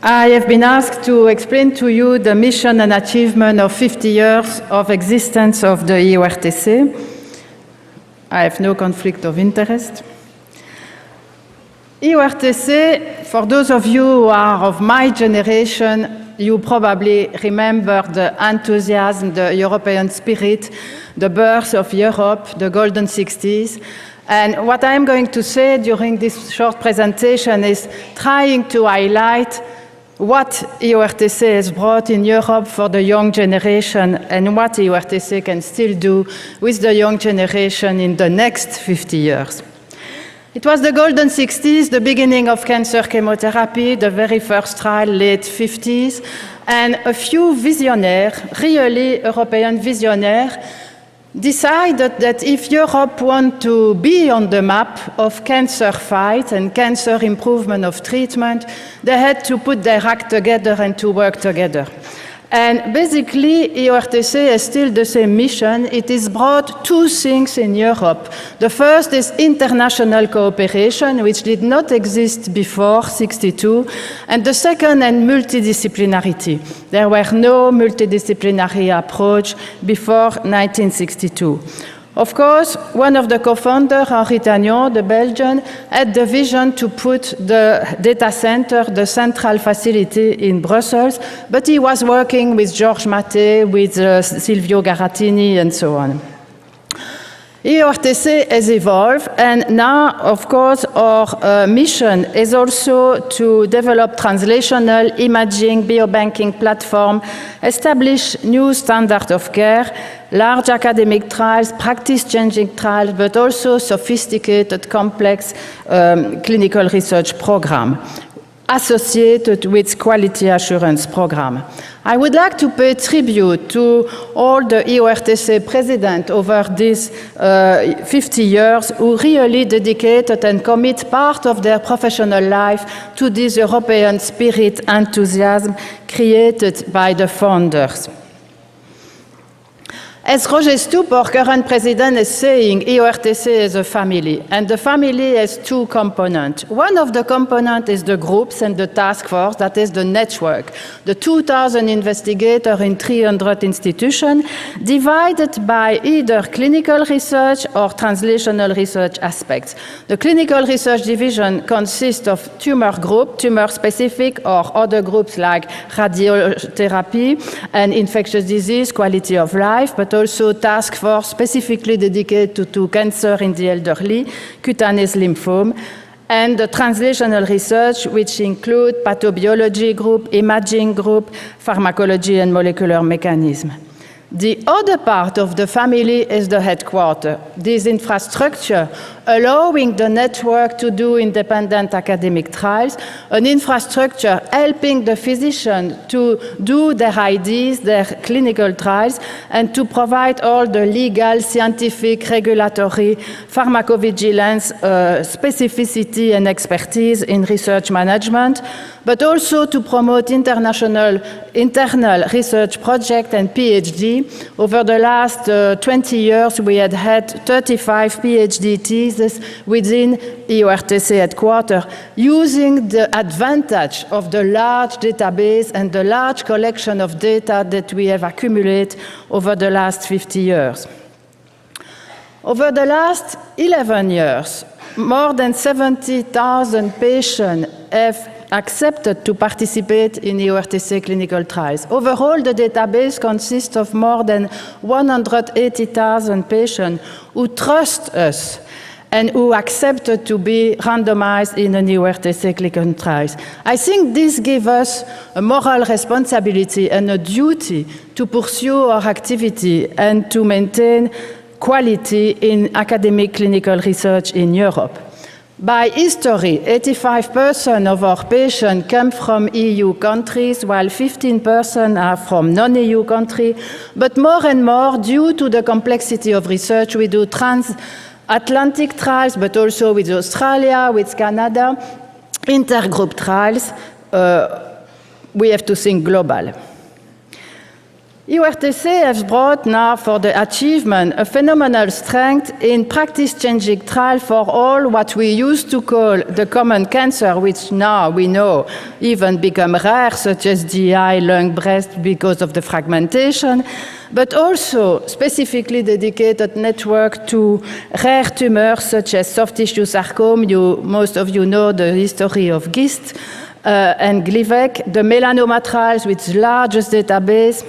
I have been asked to explain to you the mission and achievement of 50 years of existence of the EORTC. I have no conflict of interest. EORTC, for those of you who are of my generation, you probably remember the enthusiasm, the European spirit, the birth of Europe, the golden 60s. And what I'm going to say during this short presentation is trying to highlight what EORTC has brought in Europe for the young generation and what EORTC can still do with the young generation in the next 50 years. It was the golden 60s, the beginning of cancer chemotherapy, the very first trial, late 50s, and a few visionaires, really European visionaires, decided that if Europe wanted to be on the map of cancer fight and cancer improvement of treatment, they had to put their act together and to work together. And basically, EORTC has still the same mission. It has brought two things in Europe. The first is international cooperation, which did not exist before '62, and the second is multidisciplinarity. There were no multidisciplinary approach before 1962. Of course, one of the co-founders, Henri Tagnon, the Belgian, had the vision to put the data center, the central facility in Brussels, but he was working with Georges Maté, with Silvio Garattini, and so on. EORTC has evolved, and now, of course, our mission is also to develop translational imaging biobanking platform, establish new standard of care, large academic trials, practice-changing trials, but also sophisticated, complex clinical research program associated with quality assurance program. I would like to pay tribute to all the EORTC presidents over these 50 years who really dedicated and commit part of their professional life to this European spirit enthusiasm created by the founders. As Roger Stoop, our current president, is saying, EORTC is a family, and the family has two components. One of the components is the groups and the task force, that is the network. The 2,000 investigators in 300 institutions, divided by either clinical research or translational research aspects. The clinical research division consists of tumor group, tumor-specific, or other groups like radiotherapy and infectious disease, quality of life, but also task force specifically dedicated to cancer in the elderly, cutaneous lymphoma, and the translational research, which include pathobiology group, imaging group, pharmacology and molecular mechanism. The other part of the family is the headquarters, this infrastructure allowing the network to do independent academic trials, an infrastructure helping the physician to do their IDs, their clinical trials, and to provide all the legal, scientific, regulatory, pharmacovigilance, specificity and expertise in research management, but also to promote internal research projects and PhD. Over the last 20 years, we had 35 PhD theses within EORTC headquarters, using the advantage of the large database and the large collection of data that we have accumulated over the last 50 years. Over the last 11 years, more than 70,000 patients have accepted to participate in EORTC clinical trials. Overall, the database consists of more than 180,000 patients who trust us and who accepted to be randomized in an EORTC clinical trials. I think this gives us a moral responsibility and a duty to pursue our activity and to maintain quality in academic clinical research in Europe. By history, 85% of our patients come from EU countries, while 15% are from non-EU countries. But more and more, due to the complexity of research, we do transatlantic trials, but also with Australia, with Canada, intergroup trials. We have to think global. EORTC has brought now for the achievement a phenomenal strength in practice-changing trial for all what we used to call the common cancer, which now we know even become rare, such as GI, lung, breast, because of the fragmentation, but also specifically dedicated network to rare tumors such as soft tissue sarcoma. Most of you know the history of GIST and Glivec, the melanoma trials with largest database,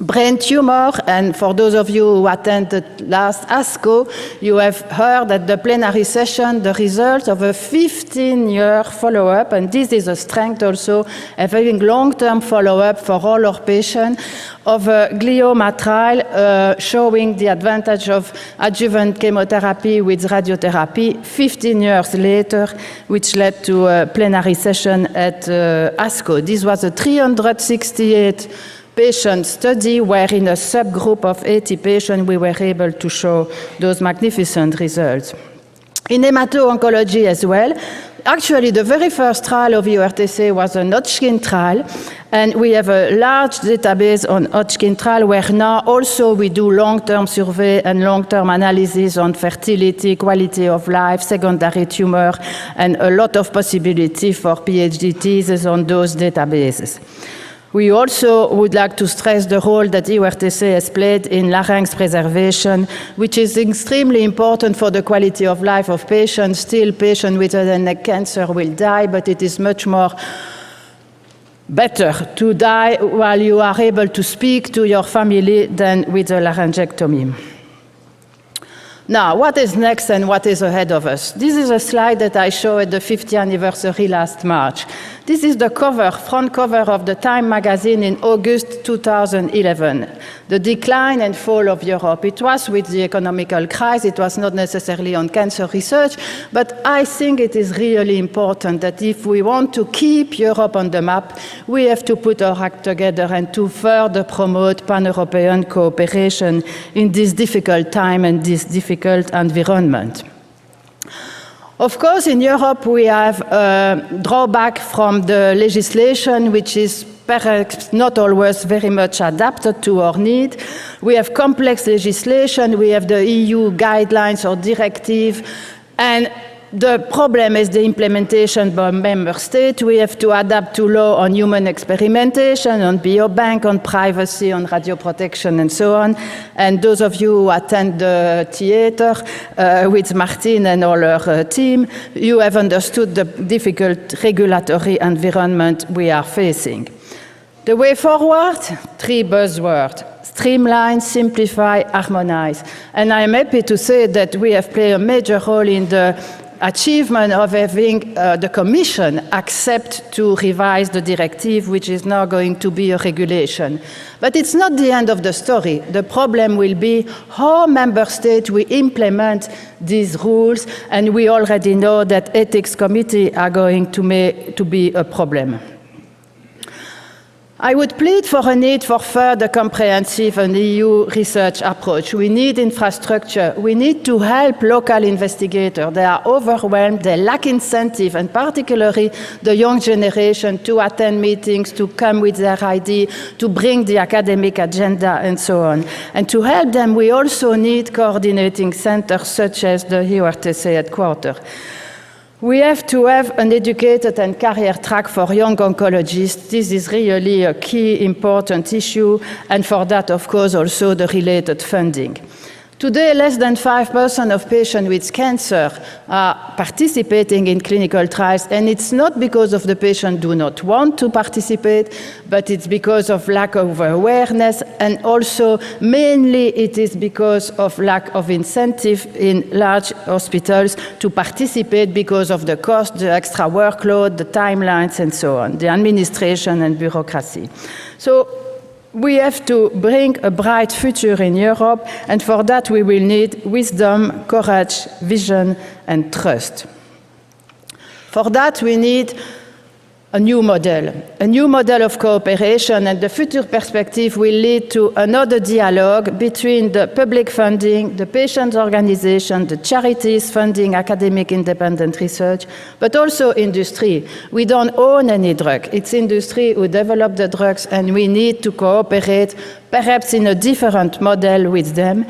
brain tumor, and for those of you who attended last ASCO, you have heard at the plenary session the results of a 15-year follow-up, and this is a strength also, having long-term follow-up for all our patients, of a glioma trial showing the advantage of adjuvant chemotherapy with radiotherapy 15 years later, which led to a plenary session at ASCO. This was a 368 patient study where in a subgroup of 80 patients we were able to show those magnificent results. In hemato-oncology as well, actually the very first trial of EORTC was a Hodgkin trial, and we have a large database on Hodgkin trial where now also we do long-term survey and long-term analysis on fertility, quality of life, secondary tumor, and a lot of possibility for PhD thesis on those databases. We also would like to stress the role that EORTC has played in larynx preservation, which is extremely important for the quality of life of patients. Still, patients with head and neck cancer will die, but it is much more better to die while you are able to speak to your family than with a laryngectomy. Now, what is next and what is ahead of us? This is a slide that I showed at the 50th anniversary last March. This is the cover, front cover of the Time magazine in August 2011. The decline and fall of Europe. It was with the economical crisis. It was not necessarily on cancer research, but I think it is really important that if we want to keep Europe on the map, we have to put our act together and to further promote pan-European cooperation in this difficult time and this difficult environment. Of course, in Europe, we have a drawback from the legislation, which is perhaps not always very much adapted to our need. We have complex legislation, we have the EU guidelines or directive, and the problem is the implementation by member states. We have to adapt to law on human experimentation, on biobank, on privacy, on radioprotection, and so on. And those of you who attend the theater with Martine and all her team, you have understood the difficult regulatory environment we are facing. The way forward, 3 buzzwords: streamline, simplify, harmonize. And I am happy to say that we have played a major role in the achievement of having the Commission accept to revise the directive, which is now going to be a regulation. But it's not the end of the story. The problem will be how member states will implement these rules, and we already know that ethics committees are going to be a problem. I would plead for a need for further comprehensive and EU research approach. We need infrastructure. We need to help local investigators. They are overwhelmed, they lack incentive, and particularly the young generation to attend meetings, to come with their ID, to bring the academic agenda, and so on. And to help them, we also need coordinating centers such as the EORTC headquarters. We have to have an educated and career track for young oncologists. This is really a key important issue, and for that, of course, also the related funding. Today, less than 5% of patients with cancer are participating in clinical trials, and it's not because of the patient do not want to participate, but it's because of lack of awareness, and also mainly it is because of lack of incentive in large hospitals to participate because of the cost, the extra workload, the timelines, and so on, the administration and bureaucracy. So we have to bring a bright future in Europe, and for that we will need wisdom, courage, vision, and trust. For that we need a new model of cooperation, and the future perspective will lead to another dialogue between the public funding, the patient organization, the charities funding academic independent research, but also industry. We don't own any drug. It's industry who develop the drugs, and we need to cooperate, perhaps in a different model with them,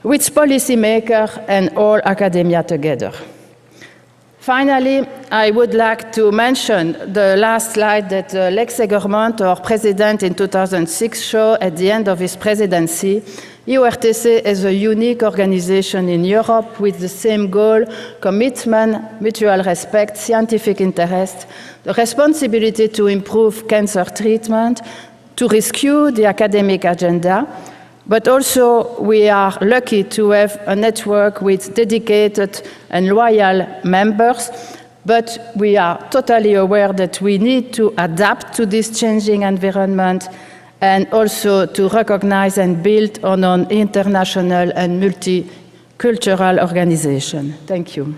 with policymakers and all academia together. Finally, I would like to mention the last slide that Lex Egermont, our president in 2006, showed at the end of his presidency. EORTC is a unique organization in Europe with the same goal: commitment, mutual respect, scientific interest, the responsibility to improve cancer treatment, to rescue the academic agenda. But also, we are lucky to have a network with dedicated and loyal members, but we are totally aware that we need to adapt to this changing environment and also to recognize and build on an international and multicultural organization. Thank you.